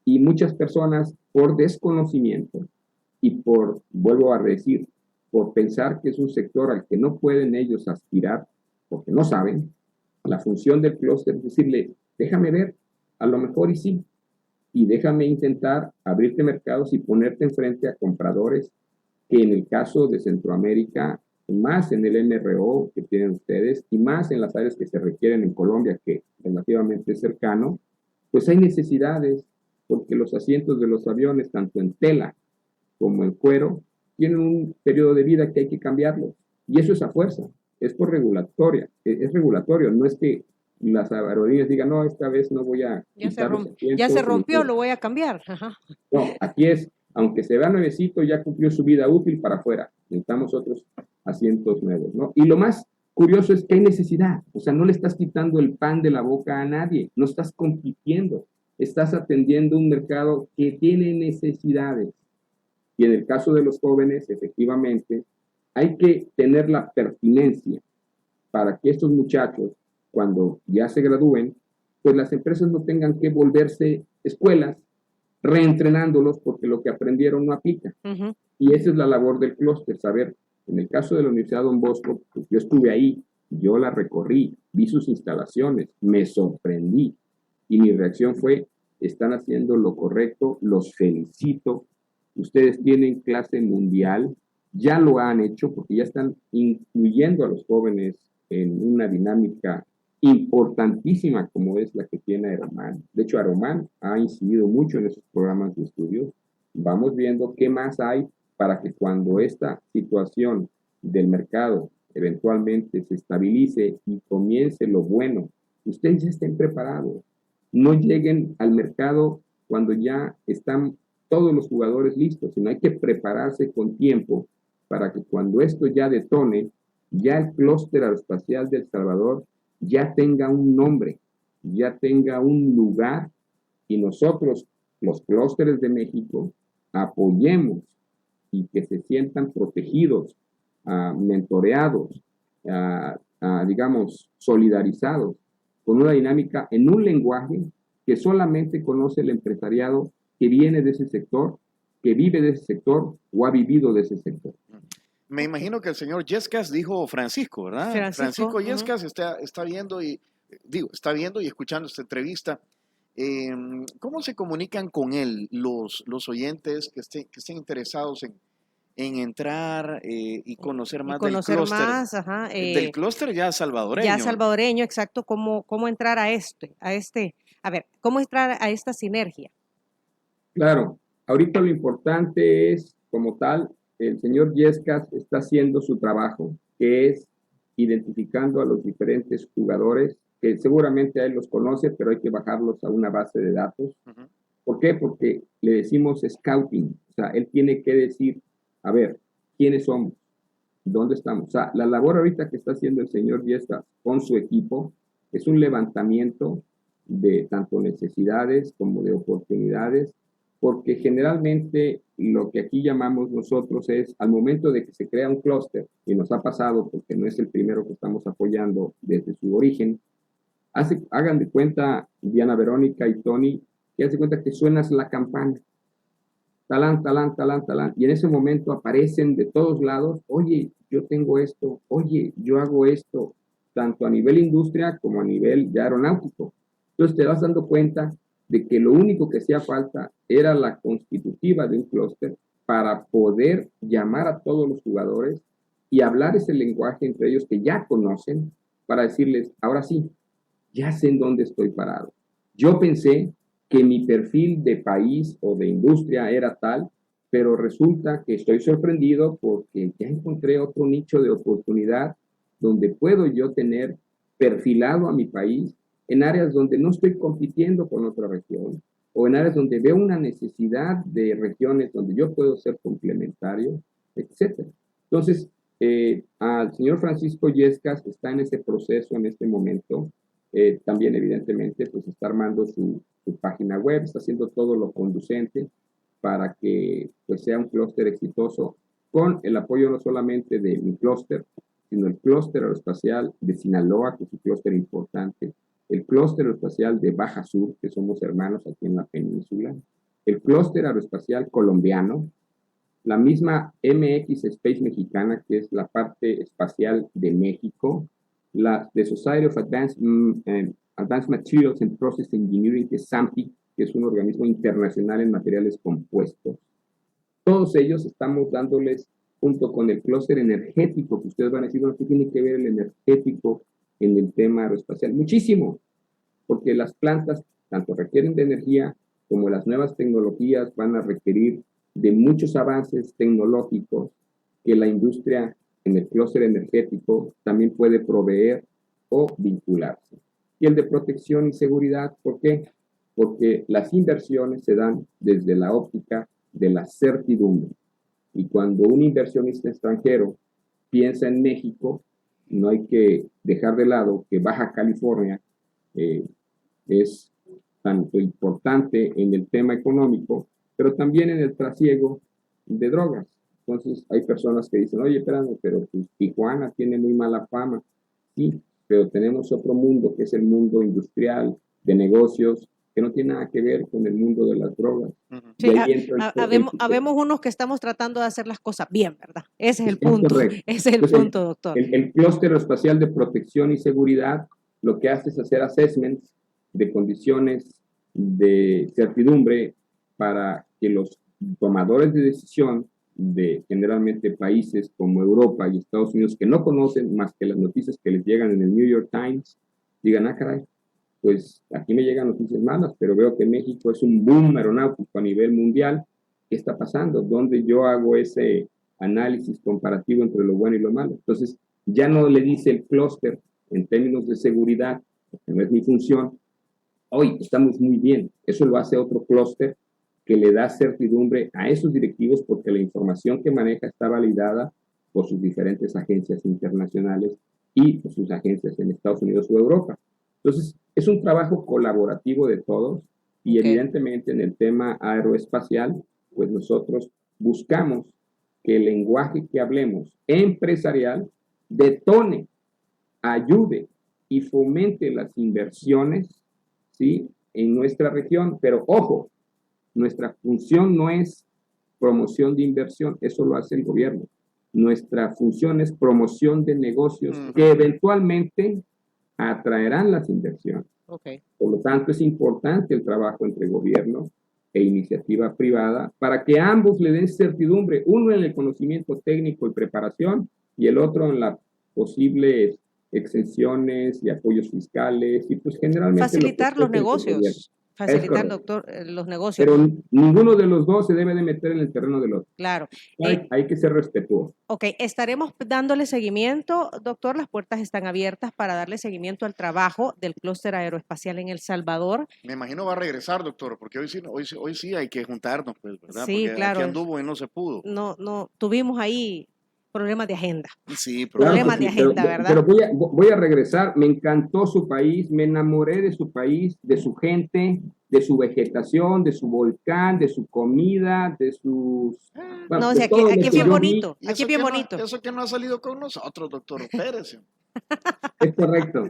Y muchas personas, por desconocimiento y vuelvo a decir, por pensar que es un sector al que no pueden ellos aspirar, porque no saben, la función del clúster es decirle, déjame ver, a lo mejor y sí, y déjame intentar abrirte mercados y ponerte enfrente a compradores que en el caso de Centroamérica, más en el MRO que tienen ustedes y más en las áreas que se requieren en Colombia, que relativamente es cercano, pues hay necesidades, porque los asientos de los aviones, tanto en tela como en cuero, tienen un periodo de vida que hay que cambiarlos. Y eso es a fuerza, es por regulatoria, es regulatorio, no es que las aerolíneas digan, no, esta vez no voy a quitar los asientos. Ya se rompió, lo voy a cambiar. Ajá. No, aquí es, aunque se vea nuevecito, ya cumplió su vida útil para afuera. Necesitamos otros asientos nuevos, ¿no? Y lo más curioso es que hay necesidad. O sea, no le estás quitando el pan de la boca a nadie, no estás compitiendo, estás atendiendo un mercado que tiene necesidades. Y en el caso de los jóvenes, efectivamente, hay que tener la pertinencia para que estos muchachos, cuando ya se gradúen, pues las empresas no tengan que volverse escuelas reentrenándolos porque lo que aprendieron no aplica. Uh-huh. Y esa es la labor del clúster, saber, en el caso de la Universidad Don Bosco, pues yo estuve ahí, yo la recorrí, vi sus instalaciones, me sorprendí y mi reacción fue, están haciendo lo correcto, los felicito, ustedes tienen clase mundial, ya lo han hecho porque ya están incluyendo a los jóvenes en una dinámica importantísima como es la que tiene Aeroman. De hecho, Aeroman ha incidido mucho en esos programas de estudio. Vamos viendo qué más hay para que cuando esta situación del mercado eventualmente se estabilice y comience lo bueno, ustedes ya estén preparados. No lleguen al mercado cuando ya están todos los jugadores listos, sino hay que prepararse con tiempo para que cuando esto ya detone, ya el clúster aeroespacial de El Salvador ya tenga un nombre, ya tenga un lugar y nosotros, los clústeres de México, apoyemos y que se sientan protegidos, mentoreados, digamos, solidarizados con una dinámica en un lenguaje que solamente conoce el empresariado que viene de ese sector, que vive de ese sector o ha vivido de ese sector. Me imagino que el señor Yescas dijo Francisco, ¿verdad? Francisco Yescas está viendo y escuchando esta entrevista. ¿Cómo se comunican con él los oyentes que estén interesados en entrar y conocer más del clúster? Del clúster ya salvadoreño. Ya salvadoreño, exacto. ¿Cómo entrar a cómo entrar a esta sinergia? Claro, ahorita lo importante es, como tal, el señor Yescas está haciendo su trabajo, que es identificando a los diferentes jugadores, que seguramente él los conoce, pero hay que bajarlos a una base de datos. Uh-huh. ¿Por qué? Porque le decimos scouting, o sea, él tiene que decir, a ver, ¿quiénes somos? ¿Dónde estamos? O sea, la labor ahorita que está haciendo el señor Yescas con su equipo es un levantamiento de tanto necesidades como de oportunidades, porque generalmente lo que aquí llamamos nosotros es, al momento de que se crea un clúster, y nos ha pasado porque no es el primero que estamos apoyando desde su origen, hagan de cuenta, Diana Verónica y Tony, que hace cuenta que suenas la campana, talán, talán, talán, talán, y en ese momento aparecen de todos lados, oye, yo tengo esto, oye, yo hago esto, tanto a nivel industria como a nivel ya aeronáutico. Entonces te vas dando cuenta de que lo único que hacía falta era la constitutiva de un clúster para poder llamar a todos los jugadores y hablar ese lenguaje entre ellos que ya conocen para decirles, ahora sí, ya sé en dónde estoy parado. Yo pensé que mi perfil de país o de industria era tal, pero resulta que estoy sorprendido porque ya encontré otro nicho de oportunidad donde puedo yo tener perfilado a mi país en áreas donde no estoy compitiendo con otra región, o en áreas donde veo una necesidad de regiones donde yo puedo ser complementario, etc. Entonces, al señor Francisco Yescas está en ese proceso en este momento. También, evidentemente, pues está armando su página web, está haciendo todo lo conducente para que pues, sea un clúster exitoso, con el apoyo no solamente de mi clúster, sino el clúster aeroespacial de Sinaloa, que es un clúster importante, el clúster aeroespacial de Baja Sur, que somos hermanos aquí en la península, el clúster aeroespacial colombiano, la misma MX Space mexicana, que es la parte espacial de México, la de Society of Advanced Materials and Process Engineering, que es SAMPI, que es un organismo internacional en materiales compuestos. Todos ellos estamos dándoles, junto con el clúster energético, que ustedes van a decir, bueno, ¿qué tiene que ver el energético en el tema aeroespacial? Muchísimo, porque las plantas tanto requieren de energía como las nuevas tecnologías van a requerir de muchos avances tecnológicos que la industria en el clúster energético también puede proveer o vincularse. Y el de protección y seguridad, ¿por qué? Porque las inversiones se dan desde la óptica de la certidumbre. Y cuando un inversionista extranjero piensa en México, no hay que dejar de lado que Baja California es tanto importante en el tema económico, pero también en el trasiego de drogas. Entonces hay personas que dicen, oye, espérame, pero pues, Tijuana tiene muy mala fama. Sí, pero tenemos otro mundo que es el mundo industrial, de negocios, que no tiene nada que ver con el mundo de las drogas. Sí, habemos unos que estamos tratando de hacer las cosas bien, ¿verdad? Ese es el punto. Ese es el punto, doctor. El clúster espacial de protección y seguridad lo que hace es hacer assessments de condiciones de certidumbre para que los tomadores de decisión de generalmente países como Europa y Estados Unidos que no conocen más que las noticias que les llegan en el New York Times, digan, ah, caray, pues aquí me llegan noticias malas, pero veo que México es un boom aeronáutico a nivel mundial. ¿Qué está pasando? ¿Dónde yo hago ese análisis comparativo entre lo bueno y lo malo? Entonces, ya no le dice el clúster en términos de seguridad, porque no es mi función, hoy estamos muy bien. Eso lo hace otro clúster que le da certidumbre a esos directivos porque la información que maneja está validada por sus diferentes agencias internacionales y por sus agencias en Estados Unidos o Europa. Entonces, es un trabajo colaborativo de todos y evidentemente en el tema aeroespacial, pues nosotros buscamos que el lenguaje que hablemos empresarial detone, ayude y fomente las inversiones, ¿sí?, en nuestra región. Pero ojo, nuestra función no es promoción de inversión, eso lo hace el gobierno. Nuestra función es promoción de negocios que eventualmente atraerán las inversiones. Por lo tanto, es importante el trabajo entre gobierno e iniciativa privada para que ambos le den certidumbre, uno en el conocimiento técnico y preparación y el otro en las posibles exenciones y apoyos fiscales y pues generalmente facilitar los negocios. Facilitar, doctor, los negocios. Pero ninguno de los dos se debe de meter en el terreno del otro. Claro. Hay que ser respetuosos. Ok, estaremos dándole seguimiento, doctor. Las puertas están abiertas para darle seguimiento al trabajo del clúster aeroespacial en El Salvador. Me imagino va a regresar, doctor, porque hoy sí hay que juntarnos, pues, ¿verdad? Sí, porque claro. aquí anduvo y no se pudo. No, tuvimos ahí problemas de agenda. Sí, problemas de agenda, ¿verdad? Pero voy a regresar. Me encantó su país, me enamoré de su país, de su gente, de su vegetación, de su volcán, de su comida, de sus... No, o sea, aquí es bien bonito. Aquí es bien bonito. Eso que no ha salido con nosotros, doctor. Espérese. Es correcto.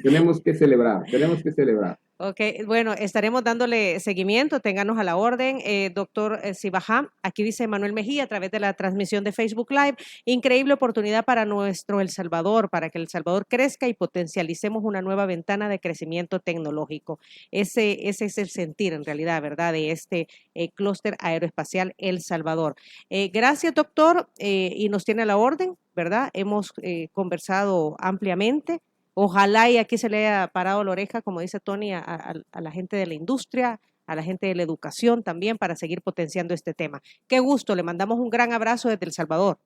Tenemos que celebrar. Ok, bueno, estaremos dándole seguimiento, ténganos a la orden. Doctor Sibajá, aquí dice Manuel Mejía a través de la transmisión de Facebook Live, increíble oportunidad para nuestro El Salvador, para que El Salvador crezca y potencialicemos una nueva ventana de crecimiento tecnológico. Ese es el sentir en realidad, ¿verdad?, de este clúster aeroespacial El Salvador. Gracias, doctor, y nos tiene a la orden, ¿verdad? Hemos conversado ampliamente. Ojalá y aquí se le haya parado la oreja, como dice Tony, a la gente de la industria, a la gente de la educación también, para seguir potenciando este tema. Qué gusto, le mandamos un gran abrazo desde El Salvador.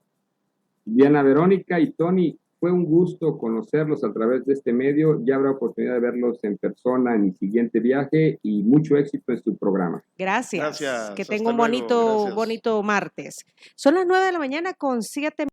Diana Verónica y Tony, fue un gusto conocerlos a través de este medio. Ya habrá oportunidad de verlos en persona en mi siguiente viaje y mucho éxito en su programa. Gracias. Que tenga un bonito martes. Son las 9:07 a.m.